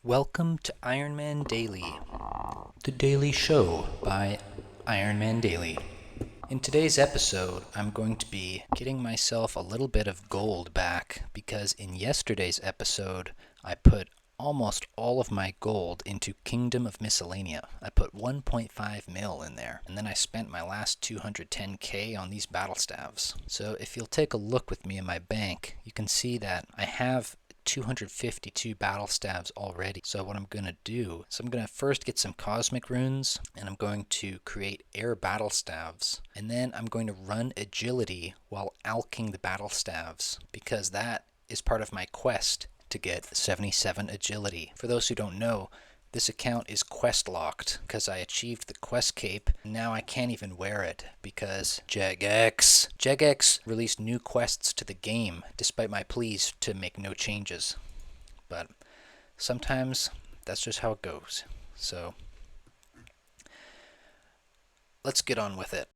Welcome to Ironman Daily, the daily show by Ironman Daily. In today's episode, I'm going to be getting myself a little bit of gold back because in yesterday's episode, I put almost all of my gold into Kingdom of Miscellanea. I put 1.5 mil in there, and then I spent my last 210k on these Battlestaves. So if you'll take a look with me in my bank, you can see that I have 252 Battlestaves already. So what I'm going to do is I'm going to first get some cosmic runes, and I'm going to create air Battlestaves, and then I'm going to run agility while alching the Battlestaves, because that is part of my quest to get 77 agility. For those who don't know, this account is quest locked because I achieved the quest cape. Now I can't even wear it because Jagex released new quests to the game despite my pleas to make no changes. But sometimes that's just how it goes. So let's get on with it.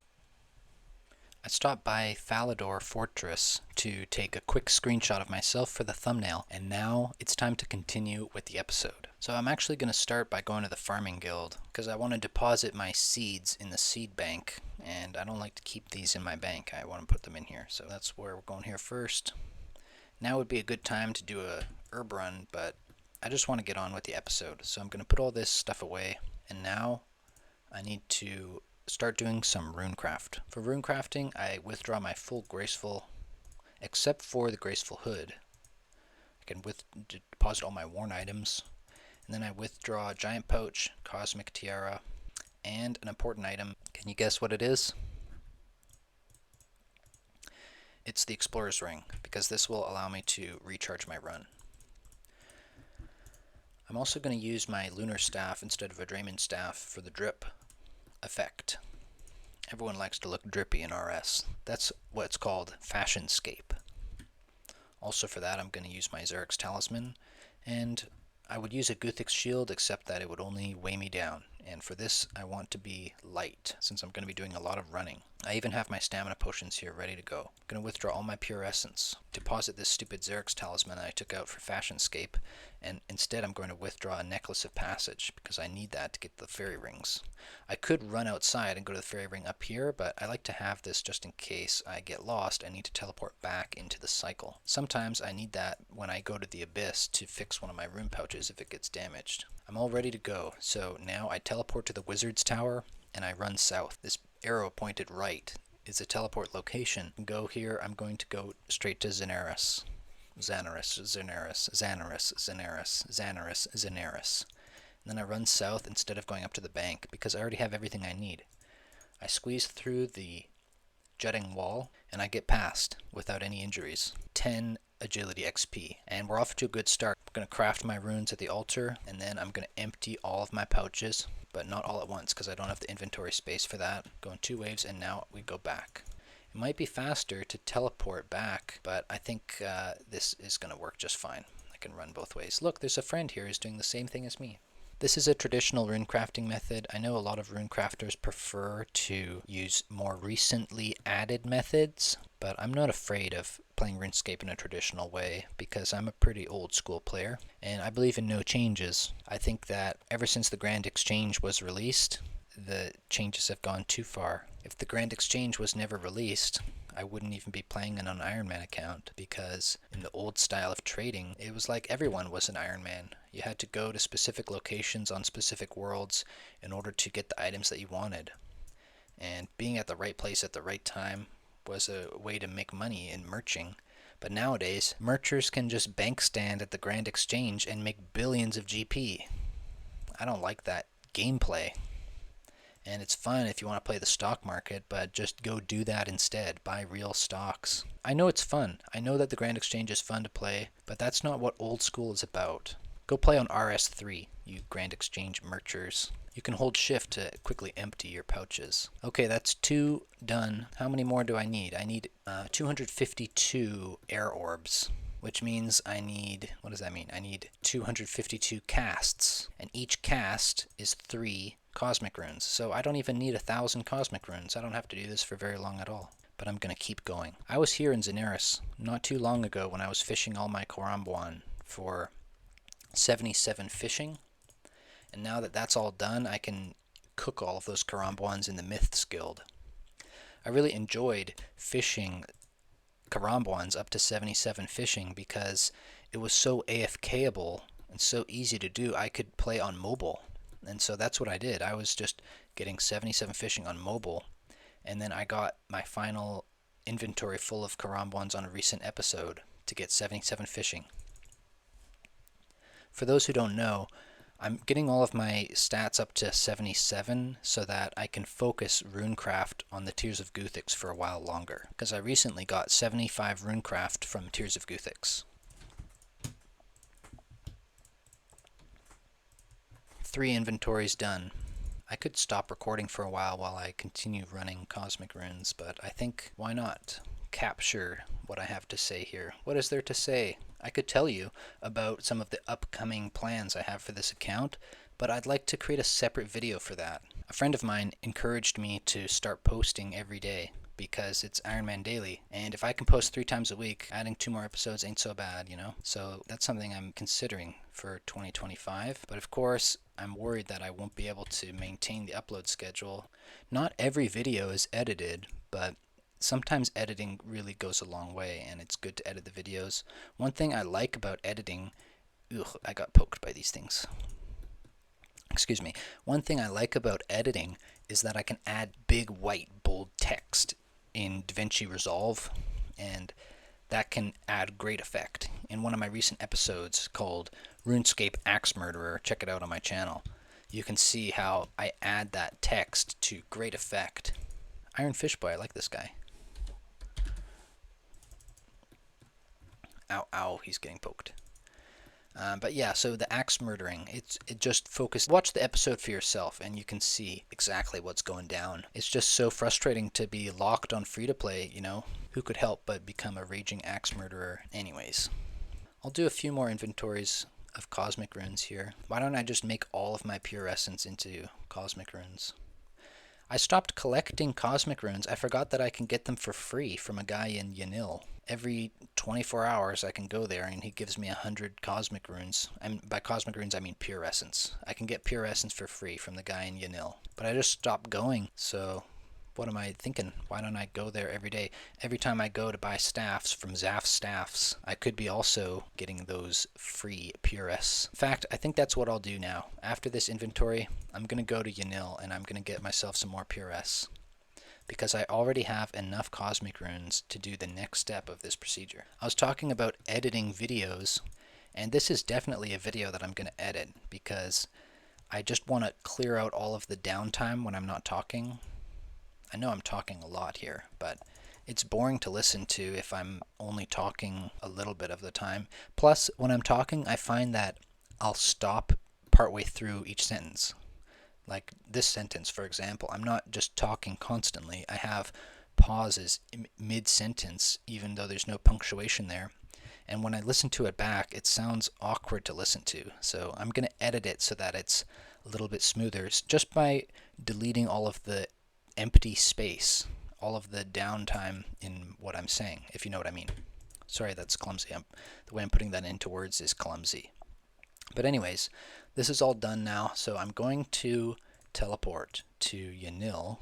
I stopped by Falador Fortress to take a quick screenshot of myself for the thumbnail, and now it's time to continue with the episode. So I'm actually going to start by going to the farming guild, because I want to deposit my seeds in the seed bank, and I don't like to keep these in my bank. I want to put them in here, so that's where we're going here first. Now would be a good time to do a herb run, but I just want to get on with the episode, so I'm going to put all this stuff away, and now I need to start doing some runecraft. For runecrafting, I withdraw my full graceful, except for the graceful hood. I can deposit all my worn items, and then I withdraw a giant pouch, cosmic tiara, and an important item. Can you guess what it is? It's the explorer's ring, because this will allow me to recharge my run. I'm also going to use my lunar staff instead of a Draymond staff for the drip effect. Everyone likes to look drippy in RS. That's what's called fashionscape. Also for that, I'm going to use my Xerix talisman, and I would use a Guthix shield, except that it would only weigh me down. And for this, I want to be light, since I'm going to be doing a lot of running. I even have my stamina potions here ready to go. I'm going to withdraw all my pure essence, deposit this stupid Xerix talisman that I took out for fashionscape, and instead I'm going to withdraw a necklace of passage, because I need that to get the fairy rings. I could run outside and go to the fairy ring up here, but I like to have this just in case I get lost and need to teleport back into the cycle. Sometimes I need that when I go to the abyss to fix one of my rune pouches if it gets damaged. I'm all ready to go, so now I teleport to the wizard's tower and I run south. This arrow pointed right is a teleport location. Go here, I'm going to go straight to Xanaris. And then I run south instead of going up to the bank because I already have everything I need. I squeeze through the jutting wall and I get past without any injuries. 10 agility XP, and we're off to a good start. I'm going to craft my runes at the altar, and then I'm going to empty all of my pouches, but not all at once because I don't have the inventory space for that. Go in 2 waves, and now we go back. It might be faster to teleport back, but I think this is going to work just fine. I can run both ways. Look, there's a friend here who's doing the same thing as me. This is a traditional runecrafting method. I know a lot of runecrafters prefer to use more recently added methods, but I'm not afraid of playing RuneScape in a traditional way because I'm a pretty old school player and I believe in no changes. I think that ever since the Grand Exchange was released, the changes have gone too far. If the Grand Exchange was never released, I wouldn't even be playing it on an Ironman account because in the old style of trading, it was like everyone was an Ironman. You had to go to specific locations on specific worlds in order to get the items that you wanted. And being at the right place at the right time was a way to make money in merching. But nowadays, merchers can just bank stand at the Grand Exchange and make billions of GP. I don't like that gameplay. And it's fun if you want to play the stock market, but just go do that instead. Buy real stocks. I know it's fun. I know that the Grand Exchange is fun to play, but that's not what old school is about. Go play on RS3, you Grand Exchange merchers. You can hold shift to quickly empty your pouches. Okay, that's 2 done. How many more do I need? I need 252 air orbs, which means I need, what does that mean? I need 252 casts, and each cast is 3 cosmic runes. So I don't even need 1,000 cosmic runes. I don't have to do this for very long at all. But I'm going to keep going. I was here in Xanaris not too long ago when I was fishing all my Korambuan for 77 fishing. And now that that's all done, I can cook all of those karambwans in the Myths Guild. I really enjoyed fishing karambwans up to 77 fishing because it was so AFKable and so easy to do. I could play on mobile. And so that's what I did. I was just getting 77 fishing on mobile. And then I got my final inventory full of karambwans on a recent episode to get 77 fishing. For those who don't know, I'm getting all of my stats up to 77 so that I can focus runecraft on the Tears of Guthix for a while longer, because I recently got 75 runecraft from Tears of Guthix. 3 inventories done. I could stop recording for a while I continue running Cosmic Runes, but I think why not capture what I have to say here. What is there to say? I could tell you about some of the upcoming plans I have for this account, but I'd like to create a separate video for that. A friend of mine encouraged me to start posting every day because it's Ironman Daily, and if I can post 3 times a week, adding 2 more episodes ain't so bad, you know? So that's something I'm considering for 2025, but of course I'm worried that I won't be able to maintain the upload schedule. Not every video is edited, but sometimes editing really goes a long way, and it's good to edit the videos. One thing I like about editing, I got poked by these things. Excuse me. One thing I like about editing is that I can add big white bold text in DaVinci Resolve, and that can add great effect. In one of my recent episodes called RuneScape Axe Murderer, check it out on my channel, you can see how I add that text to great effect. Iron Fish Boy, I like this guy. Ow, ow, he's getting poked. But yeah, so the axe murdering, it just focused. Watch the episode for yourself and you can see exactly what's going down. It's just so frustrating to be locked on free to play, you know? Who could help but become a raging axe murderer anyways? I'll do a few more inventories of cosmic runes here. Why don't I just make all of my pure essence into cosmic runes? I stopped collecting cosmic runes. I forgot that I can get them for free from a guy in Yanil. Every 24 hours I can go there and he gives me 100 cosmic runes. And by cosmic runes I mean pure essence. I can get pure essence for free from the guy in Yanil. But I just stopped going, so what am I thinking? Why don't I go there every day? Every time I go to buy staffs from Zaf Staffs, I could be also getting those free pure S. In fact, I think that's what I'll do now. After this inventory, I'm going to go to Yanil and I'm going to get myself some more pure S, because I already have enough cosmic runes to do the next step of this procedure. I was talking about editing videos, and this is definitely a video that I'm going to edit because I just want to clear out all of the downtime when I'm not talking. I know I'm talking a lot here, but it's boring to listen to if I'm only talking a little bit of the time. Plus, when I'm talking, I find that I'll stop partway through each sentence. Like this sentence, for example, I'm not just talking constantly. I have pauses mid-sentence, even though there's no punctuation there. And when I listen to it back, it sounds awkward to listen to. So I'm going to edit it so that it's a little bit smoother, just by deleting all of the empty space, all of the downtime in what I'm saying, if you know what I mean. Sorry, that's clumsy. The way I'm putting that into words is clumsy. But anyways, this is all done now, so I'm going to teleport to Yanil.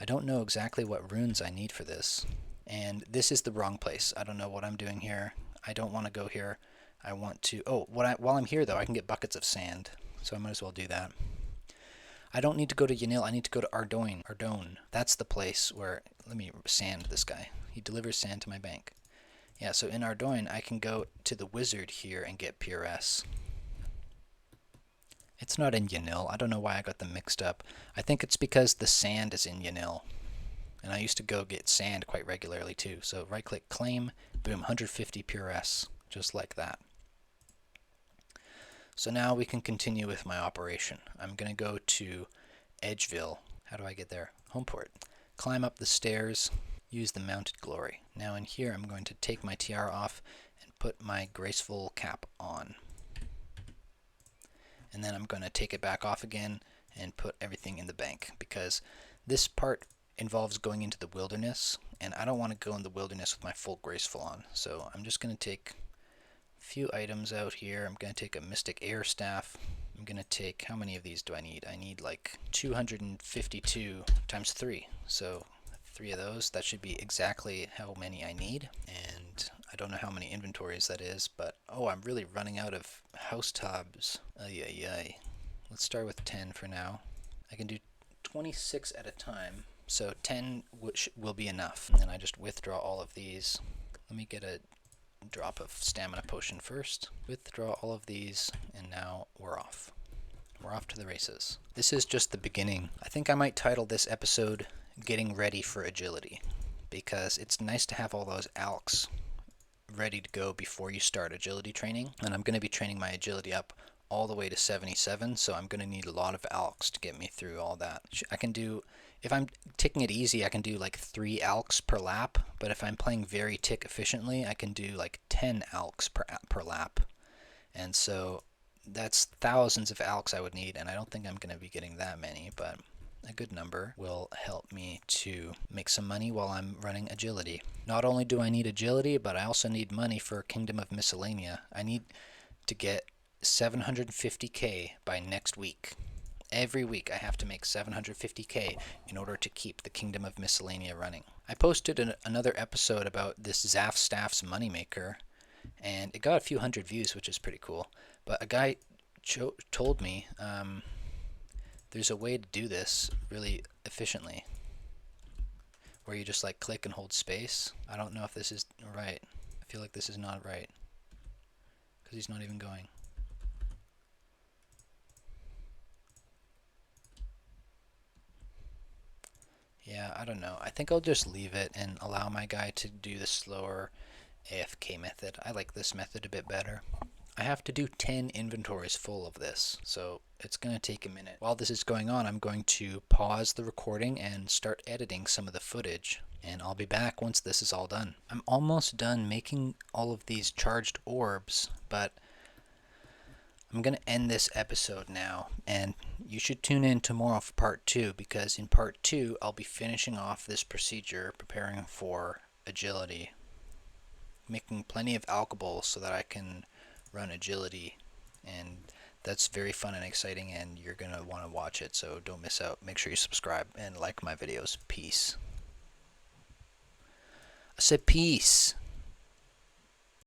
I don't know exactly what runes I need for this, and this is the wrong place. I don't know what I'm doing here. I don't want to go here. I want to... while I'm here, though, I can get buckets of sand, so I might as well do that. I don't need to go to Yanil. I need to go to Ardougne. Ardougne. That's the place where... Let me sand this guy. He delivers sand to my bank. Yeah, so in Ardougne, I can go to the wizard here and get pure S. It's not in Yanil. I don't know why I got them mixed up. I think it's because the sand is in Yanil. And I used to go get sand quite regularly too. So right-click, claim, boom, 150 pure S. Just like that. So now we can continue with my operation. I'm going to go to Edgeville. How do I get there? Homeport. Climb up the stairs. Use the mounted glory. Now in here I'm going to take my tiara off and put my graceful cap on. And then I'm going to take it back off again and put everything in the bank, because this part involves going into the wilderness, and I don't want to go in the wilderness with my full graceful on. So I'm just going to take few items out here. I'm going to take a Mystic Air Staff. I'm going to take, how many of these do I need? I need like 252 times 3. So 3 of those. That should be exactly how many I need. And I don't know how many inventories that is, but oh, I'm really running out of house tabs. Ay, ay, ay. Let's start with 10 for now. I can do 26 at a time, so 10 will be enough. And then I just withdraw all of these. Let me get a drop of stamina potion first. Withdraw all of these, and now we're off. We're off to the races. This is just the beginning. I think I might title this episode Getting Ready for Agility, because it's nice to have all those alks ready to go before you start agility training. And I'm going to be training my agility up all the way to 77, so I'm going to need a lot of alks to get me through all that. I can do, if I'm taking it easy, I can do like 3 alks per lap, but if I'm playing very tick efficiently, I can do like 10 alks per lap. And so that's thousands of alks I would need, and I don't think I'm going to be getting that many, but a good number will help me to make some money while I'm running agility. Not only do I need agility, but I also need money for Kingdom of Miscellanea. I need to get 750k by next week. Every week I have to make 750k in order to keep the Kingdom of Miscellanea running. I posted another episode about this Zaf Staff's moneymaker, and it got a few hundred views, which is pretty cool. But a guy told me there's a way to do this really efficiently, where you just like click and hold space. I don't know if this is right. I feel like this is not right, because he's not even going. Yeah, I don't know. I think I'll just leave it and allow my guy to do the slower AFK method. I like this method a bit better. I have to do 10 inventories full of this, so it's going to take a minute. While this is going on, I'm going to pause the recording and start editing some of the footage, and I'll be back once this is all done. I'm almost done making all of these charged orbs, but I'm going to end this episode now, and you should tune in tomorrow for part 2, because in part 2 I'll be finishing off this procedure, preparing for agility, making plenty of alcohols so that I can run agility, and that's very fun and exciting, and you're going to want to watch it, so don't miss out. Make sure you subscribe and like my videos. Peace. I said peace.